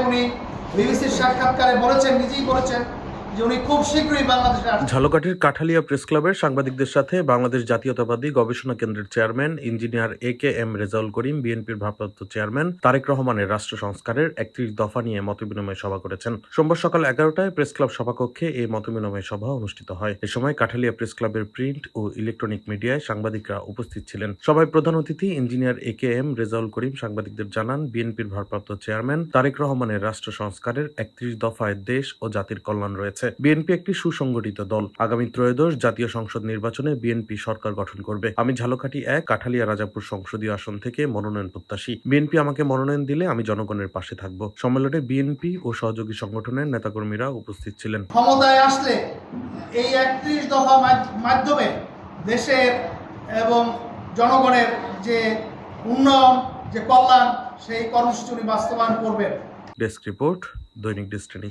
উনি বিবিসির সাক্ষাৎকারে বলেছেন, নিজেই বলেছেন যে উনি খুব শীঘ্রই বাংলাদেশে আসবেন। ঝালকাঠির কাঠালিয়া প্রেস ক্লাবের সাংবাদিকদের সাথে বাংলাদেশ জাতীয়তাবাদী গবেষণা কেন্দ্রের chairman engineer A K M. Rezaul Karim, বিএনপির ভারপ্রাপ্ত চেয়ারম্যান তারেক রহমানের রাষ্ট্র সংস্কারের ৩১ দফা নিয়ে মতবিনিময় সভা করেছেন। সোমবার সকাল ১১টায় প্রেস ক্লাব সভাকক্ষে এই মতবিনিময় সভা অনুষ্ঠিত হয়। এ সময় কাঠালিয়া প্রেস ক্লাবের প্রিন্ট ও ইলেকট্রনিক মিডিয়ায় সাংবাদিকরা উপস্থিত ছিলেন। সভায় প্রধান অতিথি ইঞ্জিনিয়ার এ.কে.এম. রেজাউল করিম সাংবাদিকদের জানান, বিএনপির ভারপ্রাপ্ত চেয়ারম্যান তারেক রহমানের রাষ্ট্র সংস্কারের ৩১ দফায় দেশ ও জাতির কল্যাণ রয়েছে। বিএনপি একটি সুসংগঠিত দল। আগামী ত্রয়োদশ জাতীয় সংসদ নির্বাচনে বিএনপি সরকার গঠন করবে। আমি ঝালকাঠি ১ কাঠালিয়া রাজাপুর সংসদীয় আসন থেকে মনোনয়ন প্রত্যাশী। বিএনপি আমাকে মনোনয়ন দিলে আমি জনগণের পাশে থাকব। সম্মেলনে বিএনপি ও সহযোগী সংগঠনের নেতাকর্মীরা উপস্থিত ছিলেন। ক্ষমতায় আসলে এই ৩১ দফা মাধ্যমে দেশের এবং জনগণের যে উন্নয়ন, যে কল্যাণ, সেই কর্মসূচি উনি বাস্তবায়ন করবেন। ডেস্ক রিপোর্ট, দৈনিক ডেস্টিনি।